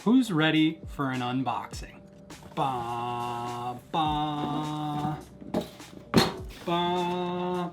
Who's ready for an unboxing? Ba, ba, ba.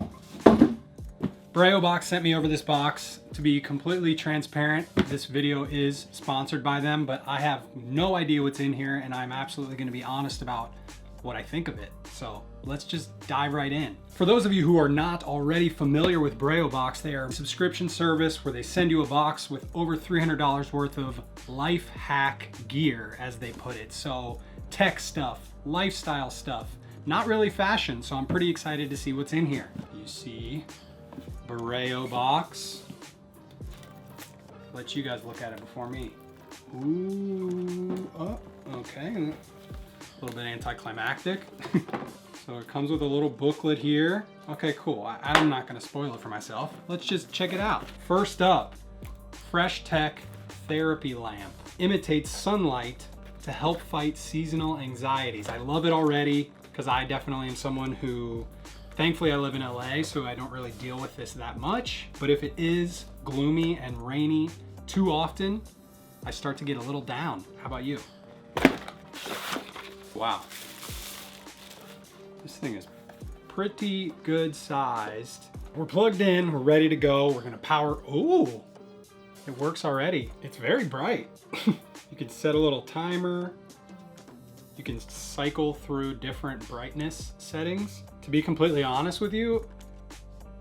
Breo Box sent me over this box. To be completely transparent, this video is sponsored by them, but I have no idea what's in here, and I'm absolutely going to be honest about what I think of it. So let's just dive right in. For those of you who are not already familiar with Breo Box, they are a subscription service where they send you a box with over $300 worth of life hack gear, as they put it. So tech stuff, lifestyle stuff, not really fashion. So I'm pretty excited to see what's in here. You see Breo Box. Let you guys look at it before me. Ooh, oh, okay. A little bit anticlimactic. So it comes with a little booklet here. Okay, cool. I'm not gonna spoil it for myself. Let's just check it out. First up, Fresh Tech Therapy Lamp. Imitates sunlight to help fight seasonal anxieties. I love it already because I definitely am someone who, thankfully I live in LA, so I don't really deal with this that much. But if it is gloomy and rainy too often, I start to get a little down. How about you? Wow. This thing is pretty good sized. We're plugged in, we're ready to go. We're gonna power, ooh, it works already. It's very bright. You can set a little timer. You can cycle through different brightness settings. To be completely honest with you,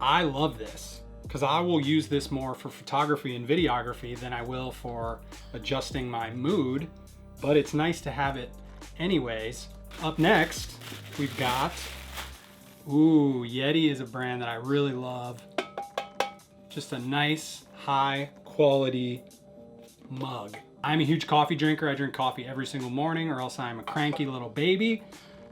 I love this because I will use this more for photography and videography than I will for adjusting my mood, but it's nice to have it anyways. Up next, we've got, ooh, Yeti is a brand that I really love. Just a nice, high quality mug. I'm a huge coffee drinker. I drink coffee every single morning or else I'm a cranky little baby.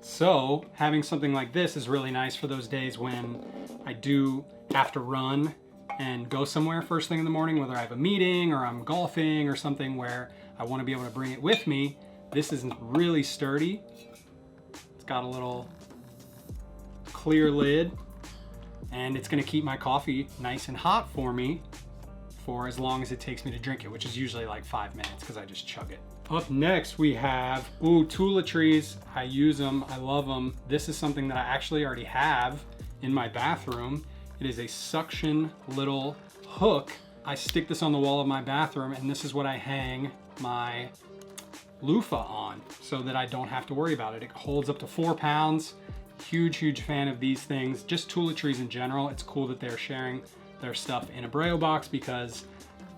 So having something like this is really nice for those days when I do have to run and go somewhere first thing in the morning, whether I have a meeting or I'm golfing or something where I want to be able to bring it with me. This is really sturdy. It's got a little clear lid and it's gonna keep my coffee nice and hot for me for as long as it takes me to drink it, which is usually like 5 minutes because I just chug it. Up next we have, ooh, Tula trees. I use them, I love them. This is something that I actually already have in my bathroom. It is a suction little hook. I stick this on the wall of my bathroom and this is what I hang my loofah on so that I don't have to worry about it. It holds up to 4 pounds. Huge fan of these things. Just Tula trees in general. It's cool that they're sharing their stuff in a Breo Box because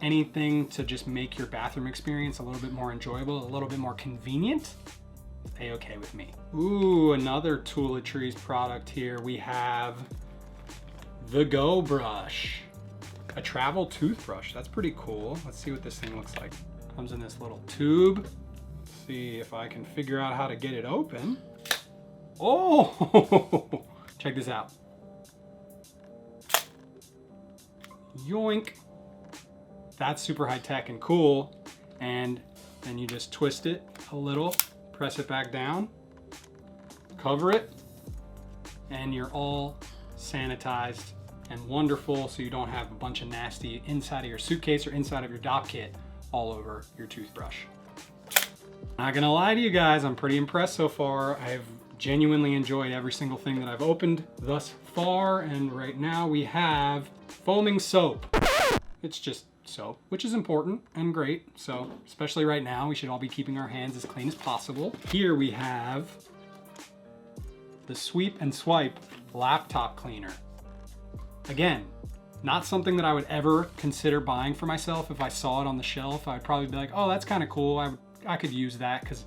anything to just make your bathroom experience a little bit more enjoyable, a little bit more convenient, A-okay with me. Ooh, another Tula trees product here. We have the Go Brush, a travel toothbrush. That's pretty cool. Let's see what this thing looks like. Comes in this little tube. See if I can figure out how to get it open. Oh, check this out. Yoink. That's super high tech and cool. And then you just twist it a little, press it back down, cover it, and you're all sanitized and wonderful, so you don't have a bunch of nasty inside of your suitcase or inside of your dopp kit all over your toothbrush. Not gonna lie to you guys, I'm pretty impressed so far. I've genuinely enjoyed every single thing that I've opened thus far, and right now we have foaming soap. It's just soap, which is important and great. So especially right now, we should all be keeping our hands as clean as possible. Here we have the Sweep and Swipe laptop cleaner. Again, not something that I would ever consider buying for myself. If I saw it on the shelf, I'd probably be like, oh, that's kind of cool. I could use that, because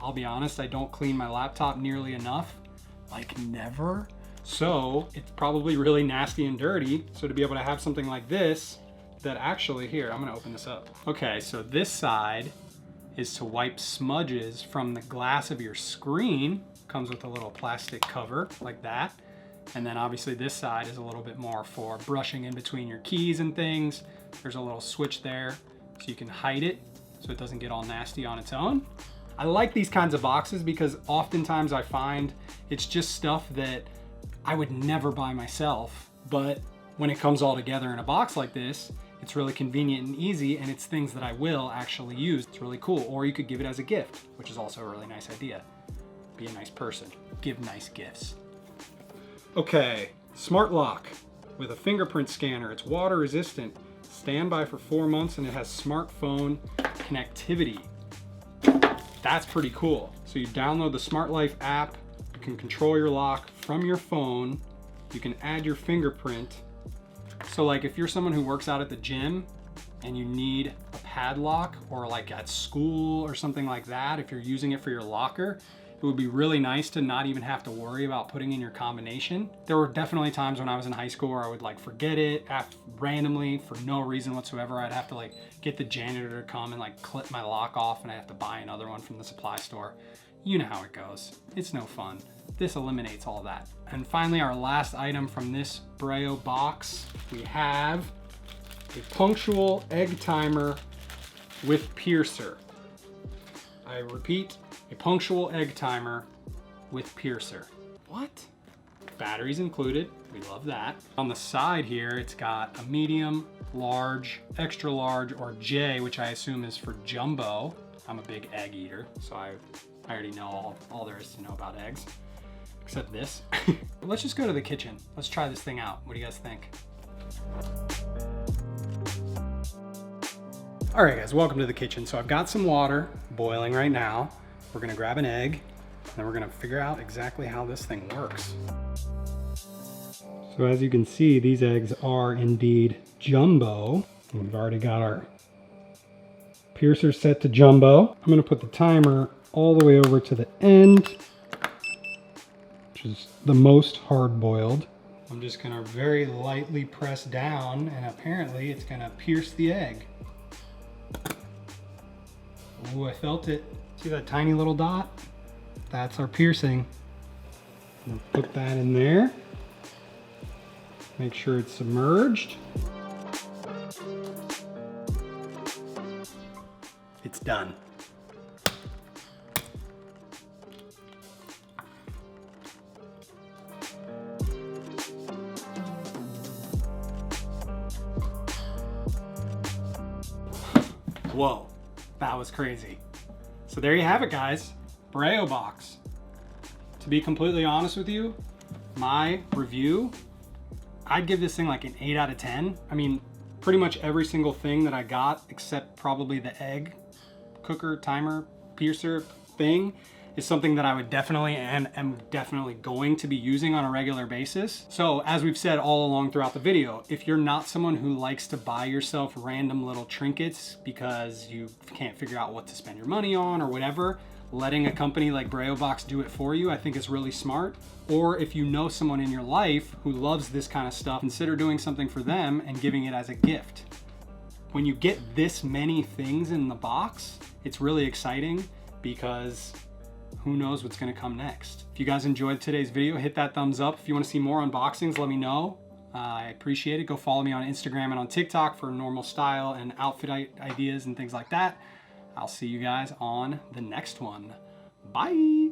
I'll be honest, I don't clean my laptop nearly enough, like never. So it's probably really nasty and dirty. So to be able to have something like this that actually, here, I'm gonna open this up. Okay, so this side is to wipe smudges from the glass of your screen. Comes with a little plastic cover like that. And then obviously this side is a little bit more for brushing in between your keys and things. There's a little switch there so you can hide it so it doesn't get all nasty on its own. I like these kinds of boxes because oftentimes I find it's just stuff that I would never buy myself, but when it comes all together in a box like this, It's really convenient and easy, and it's things that I will actually use. It's really cool. Or you could give it as a gift, which is also a really nice idea. Be a nice person. Give nice gifts. Okay, smart lock with a fingerprint scanner. It's water resistant. Standby for 4 months, and it has smartphone connectivity. That's pretty cool. So you download the Smart Life app. You can control your lock from your phone. You can add your fingerprint. So like if you're someone who works out at the gym and you need a padlock, or like at school or something like that, if you're using it for your locker, it would be really nice to not even have to worry about putting in your combination. There were definitely times when I was in high school where I would like forget it randomly for no reason whatsoever. I'd have to like get the janitor to come and like clip my lock off, and I have to buy another one from the supply store. You know how it goes. It's no fun. This eliminates all that. And finally, our last item from this Breo box, we have a punctual egg timer with piercer. I repeat, a punctual egg timer with piercer. What? Batteries included, we love that. On the side here, it's got a medium, large, extra large, or J, which I assume is for jumbo. I'm a big egg eater, so I already know all there is to know about eggs, except this. Let's just go to the kitchen. Let's try this thing out. What do you guys think? All right, guys, welcome to the kitchen. So I've got some water boiling right now. We're gonna grab an egg, and then we're gonna figure out exactly how this thing works. So as you can see, these eggs are indeed jumbo. We've already got our piercer set to jumbo. I'm gonna put the timer all the way over to the end, which is the most hard-boiled. I'm just gonna very lightly press down, and apparently it's gonna pierce the egg. Ooh, I felt it. See that tiny little dot? That's our piercing. I'm gonna put that in there. Make sure it's submerged. It's done. Whoa, that was crazy. So there you have it, guys. Breo Box. To be completely honest with you, my review, I'd give this thing like an 8 out of 10. I mean, pretty much every single thing that I got, except probably the egg cooker, timer, piercer thing, is something that I would definitely and am definitely going to be using on a regular basis. So as we've said all along throughout the video, if you're not someone who likes to buy yourself random little trinkets because you can't figure out what to spend your money on or whatever, letting a company like Breo Box do it for you, I think is really smart. Or if you know someone in your life who loves this kind of stuff, consider doing something for them and giving it as a gift. When you get this many things in the box, it's really exciting because who knows what's gonna come next. If you guys enjoyed today's video, hit that thumbs up. If you wanna see more unboxings, let me know. I appreciate it. Go follow me on Instagram and on TikTok for normal style and outfit ideas and things like that. I'll see you guys on the next one. Bye.